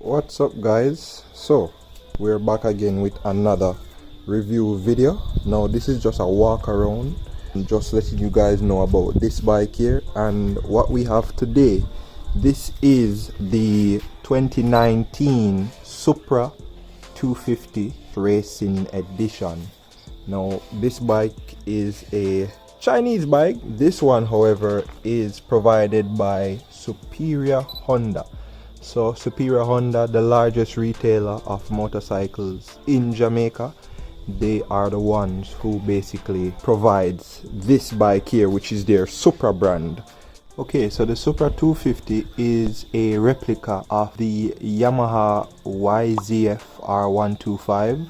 What's up guys, so we're back again with another review video. Now this is just a walk around, just letting you guys know about this bike here and what we have today. This is the 2019 Supra 250 Racing Edition. Now this bike is a Chinese bike. This one however is provided by Superior Honda. So Superior Honda, the largest retailer of motorcycles in Jamaica, they are the ones who basically provides this bike here, which is their Supra brand. Okay, so the Supra 250 is a replica of the Yamaha YZF R125,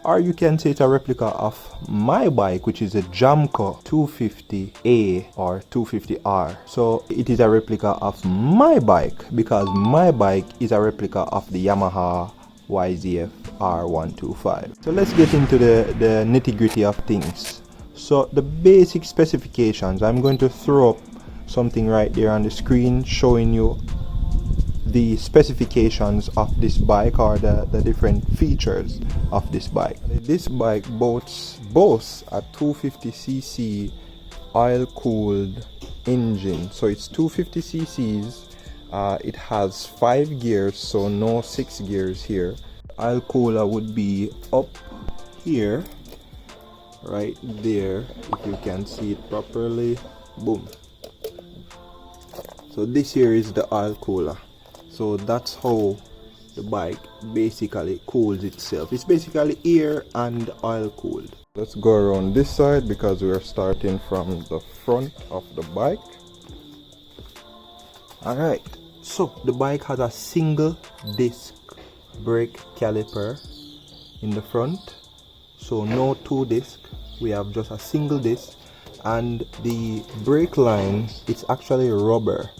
or you can say it's a replica of my bike, which is a Jamco 250A or 250R. So it is a replica of my bike because my bike is a replica of the Yamaha YZF R125. So let's get into the nitty-gritty of things. So the basic specifications, I'm going to throw up something right there on the screen showing you the specifications of this bike, or the different features of this bike. This bike boasts a 250cc oil-cooled engine. So it's 250 cc's. It has 5 gears, so no 6 gears here. Oil cooler would be up here, right there, if you can see it properly. Boom. So this here is the oil cooler. So that's how the bike basically cools itself. It's basically air and oil cooled. Let's go around this side because we are starting from the front of the bike. Alright, so the bike has a single disc brake caliper in the front. So no 2 disc, we have just a single disc, and the brake line, it's actually rubber.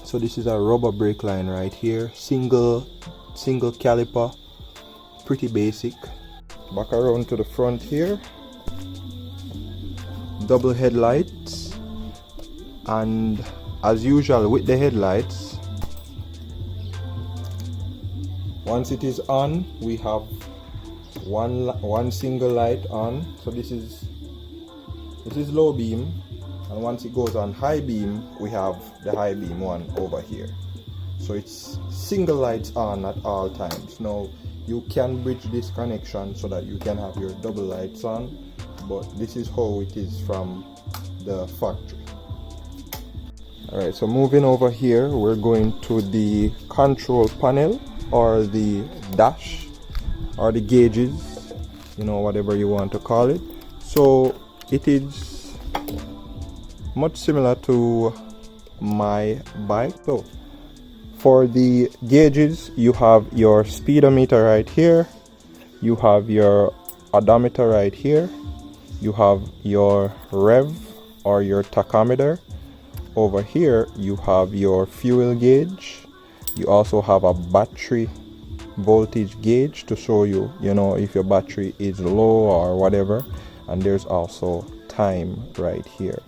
So this is a rubber brake line right here, single caliper, pretty basic. Back around to the front here, double headlights, and as usual with the headlights, once it is on, we have one single light on. So this is low beam. And once it goes on high beam, we have the high beam one over here. So it's single lights on at all times. Now you can bridge this connection so that you can have your double lights on, but this is how it is from the factory. Alright, so moving over here, we're going to the control panel, or the dash, or the gauges, you know, whatever you want to call it. So it is much similar to my bike. So for the gauges, you have your speedometer right here, you have your odometer right here, you have your rev or your tachometer. Over here you have your fuel gauge. You also have a battery voltage gauge to show you, you know, if your battery is low or whatever. And there's also time right here,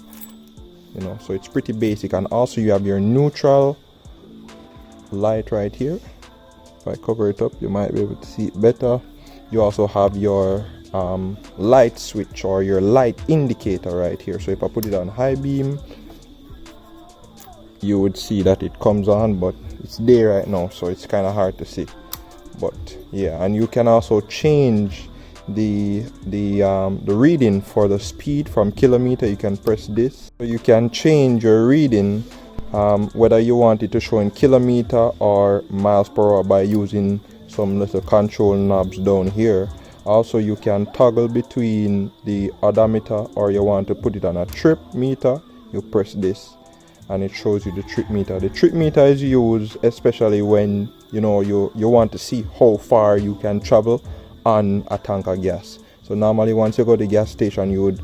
you know, so it's pretty basic. And also you have your neutral light right here. If I cover it up, you might be able to see it better. You also have your light switch, or your light indicator right here. So if I put it on high beam, you would see that it comes on, but it's there right now, so it's kind of hard to see. But yeah, and you can also change the reading for the speed from kilometer. You can press this, so you can change your reading, whether you want it to show in kilometer or miles per hour by using some little control knobs down here. Also, you can toggle between the odometer, or you want to put it on a trip meter. You press this and it shows you the trip meter. The trip meter is used especially when you want to see how far you can travel on a tank of gas. So normally once you go to the gas station, you would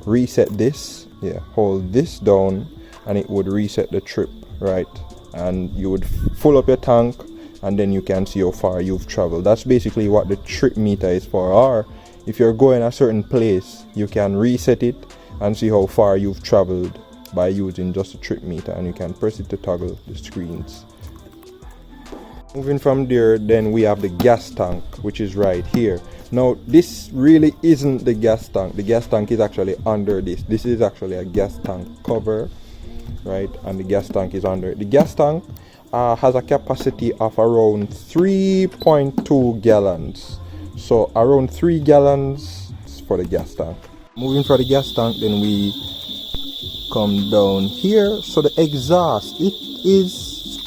reset this, hold this down, and it would reset the trip, right? And you would fill up your tank, and then you can see how far you've traveled. That's basically what the trip meter is for. Or if you're going a certain place, you can reset it and see how far you've traveled by using just a trip meter, and you can press it to toggle the screens. Moving from there, then we have the gas tank, which is right here. Now this really isn't the gas tank. The gas tank is actually under this. This is actually a gas tank cover, right? And the gas tank is under it. The gas tank has a capacity of around 3.2 gallons. So around 3 gallons for the gas tank. Moving from the gas tank, then we come down here. So the exhaust, it is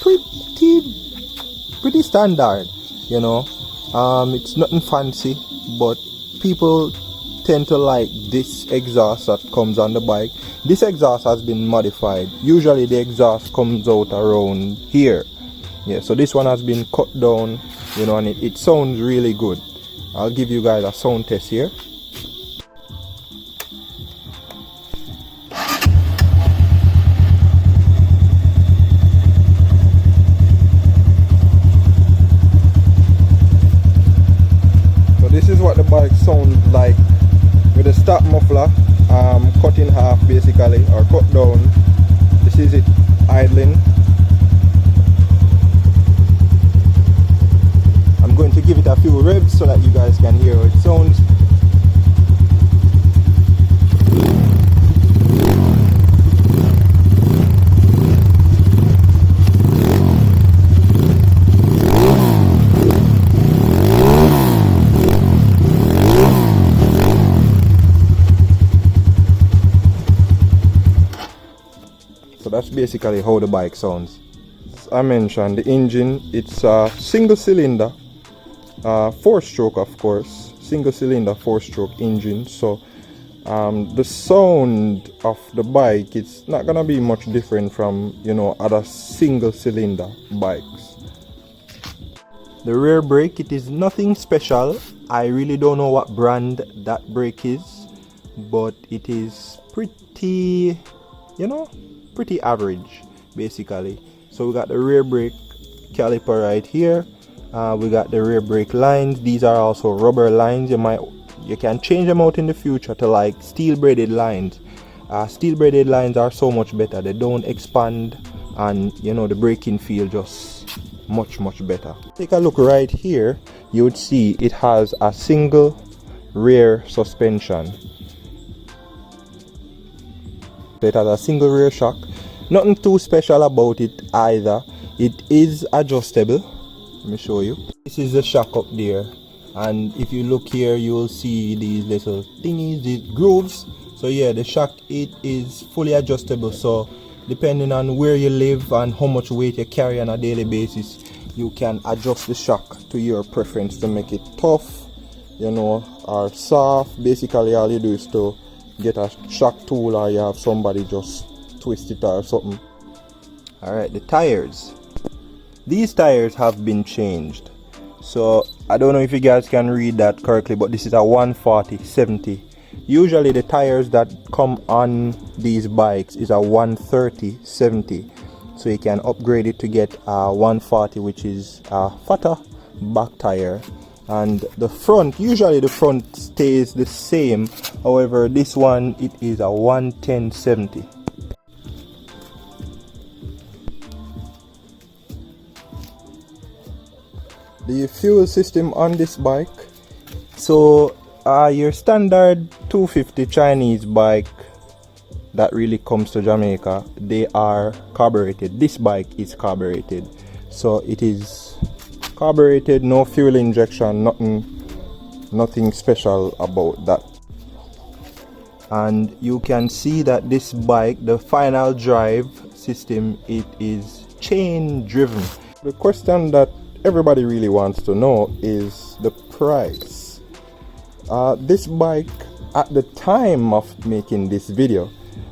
pretty standard, it's nothing fancy, but people tend to like this exhaust that comes on the bike. This exhaust has been modified. Usually the exhaust comes out around here, so this one has been cut down, and it sounds really good. I'll give you guys a sound test here. This is what the bike sounds like with the stop muffler cut in half basically, or cut down. This is it idling. I'm going to give it a few revs so that you guys can hear how it sounds. So that's basically how the bike sounds. As I mentioned, the engine, it's a single cylinder, 4-stroke of course, single cylinder 4-stroke engine. So the sound of the bike, it's not gonna be much different from other single cylinder bikes. The rear brake, it is nothing special. I really don't know what brand that brake is, but it is pretty average basically. So we got the rear brake caliper right here. We got the rear brake lines. These are also rubber lines. You can change them out in the future to like steel braided lines. Steel braided lines are so much better. They don't expand, and the braking feel just much better. Take a look right here. You would see it has a single rear suspension. It has a single rear shock. Nothing too special about it either. It is adjustable. Let me show you. This is the shock up there, and if you look here, you will see these little thingies, these grooves. So yeah, the shock, it is fully adjustable. So depending on where you live and how much weight you carry on a daily basis, you can adjust the shock to your preference to make it tough, or soft. Basically all you do is to get a shock tool, or you have somebody just twist it or something. Alright, the tires. These tires have been changed. So I don't know if you guys can read that correctly, but this is a 140/70. Usually the tires that come on these bikes is a 130/70. So you can upgrade it to get a 140, which is a fatter back tire. And the front, usually the front stays the same. However, this one, it is a 110/70. The fuel system on this bike, so your standard 250 Chinese bike that really comes to Jamaica, they are carbureted. This bike is carbureted, so it is carbureted, no fuel injection, nothing nothing special about that. And you can see that this bike, the final drive system, it is chain driven. The question that everybody really wants to know is the price. This bike, at the time of making this video,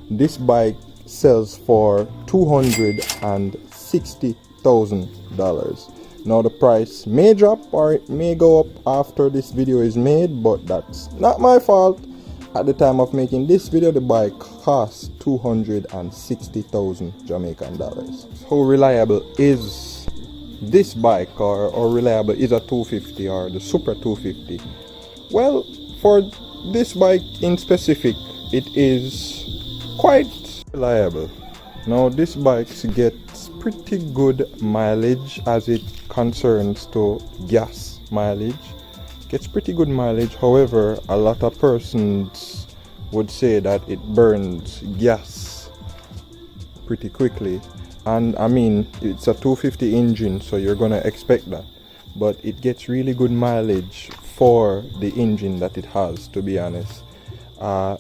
this bike sells for $260,000. Now the price may drop or it may go up after this video is made, but that's not my fault. At the time of making this video, the bike cost 260,000 Jamaican dollars. How reliable is this bike, or reliable is a 250 or the Supra 250? Well, for this bike in specific, it is quite reliable. Now this bike gets pretty good mileage as it concerns to gas mileage. Gets pretty good mileage. However, a lot of persons would say that it burns gas pretty quickly, and I mean, it's a 250 engine, so you're gonna expect that, but it gets really good mileage for the engine that it has, to be honest. I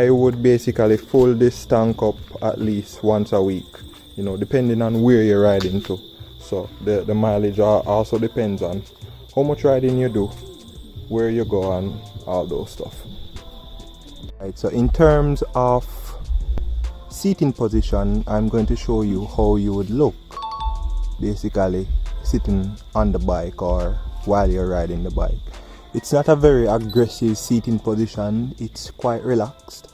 would basically fill this tank up at least once a week, you know, depending on where you're riding to. So the mileage also depends on how much riding you do, where you go, and all those stuff. Right, so in terms of seating position, I'm going to show you how you would look basically sitting on the bike or while you're riding the bike. It's not a very aggressive seating position, it's quite relaxed.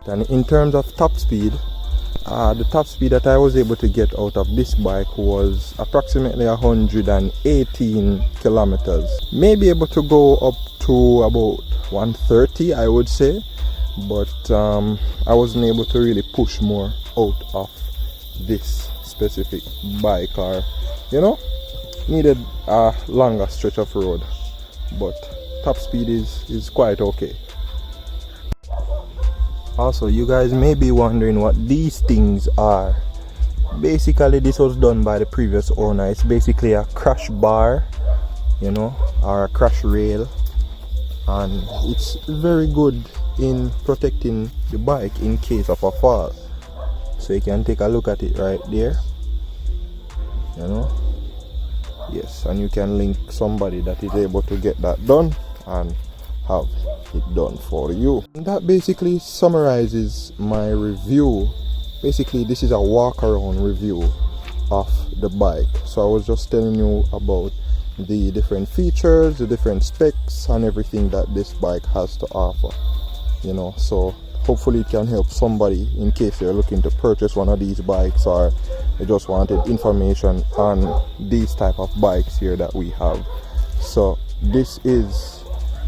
And in terms of top speed, the top speed that I was able to get out of this bike was approximately 118 kilometers. Maybe able to go up to about 130, I would say, but I wasn't able to really push more out of this specific bike, or you know, needed a longer stretch of road, but top speed is quite okay. Also, you guys may be wondering what these things are. Basically, this was done by the previous owner. It's basically a crash bar, you know, or a crash rail, and it's very good in protecting the bike in case of a fall. So you can take a look at it right there, you know. Yes, and you can link somebody that is able to get that done and have it done for you. And that basically summarizes my review. Basically, this is a walk around review of the bike. So I was just telling you about the different features, the different specs, and everything that this bike has to offer, you know. So hopefully it can help somebody in case you're looking to purchase one of these bikes, or you just wanted information on these type of bikes here that we have. So this is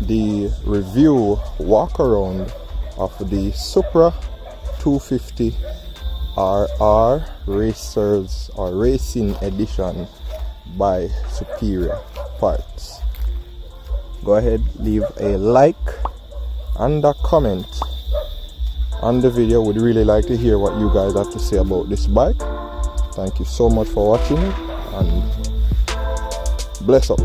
the review walk around of the Supra 250 RR Racers or Racing Edition by Superior Parts. Go ahead, leave a like and a comment on the video. Would really like to hear what you guys have to say about this bike. Thank you so much for watching, and bless up.